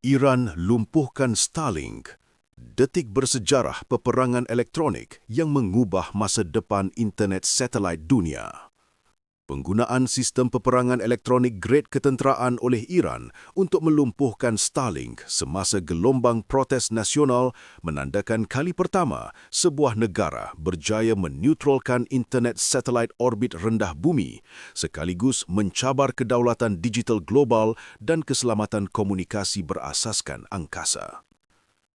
Iran lumpuhkan Starlink. Detik bersejarah peperangan elektronik yang mengubah masa depan internet satelit dunia. Penggunaan sistem peperangan elektronik grade ketenteraan oleh Iran untuk melumpuhkan Starlink semasa gelombang protes nasional menandakan kali pertama sebuah negara berjaya menetralkan internet satelit orbit rendah bumi sekaligus mencabar kedaulatan digital global dan keselamatan komunikasi berasaskan angkasa.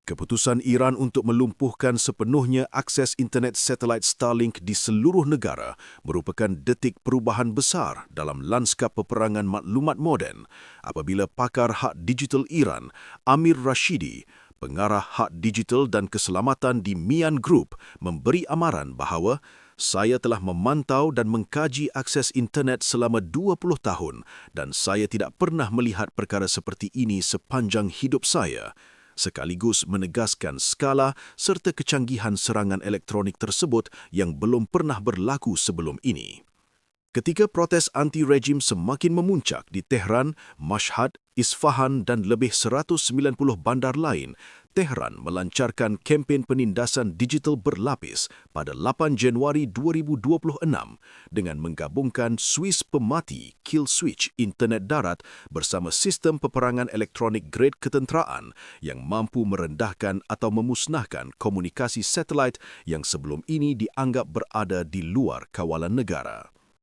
Keputusan Iran untuk melumpuhkan sepenuhnya akses internet satelit Starlink di seluruh negara merupakan detik perubahan besar dalam lanskap peperangan maklumat moden apabila pakar hak digital Iran, Amir Rashidi, pengarah hak digital dan keselamatan di Mian Group, memberi amaran bahawa saya telah memantau dan mengkaji akses internet selama 20 tahun dan saya tidak pernah melihat perkara seperti ini sepanjang hidup saya, sekaligus menegaskan skala serta kecanggihan serangan elektronik tersebut yang belum pernah berlaku sebelum ini. Ketika protes anti-rejim semakin memuncak di Tehran, Mashhad, Isfahan dan lebih 190 bandar lain, Tehran melancarkan kempen penindasan digital berlapis pada 8 Januari 2026 dengan menggabungkan Swiss pemati kill switch internet darat bersama sistem peperangan elektronik grade ketenteraan yang mampu merendahkan atau memusnahkan komunikasi satelit yang sebelum ini dianggap berada di luar kawalan negara.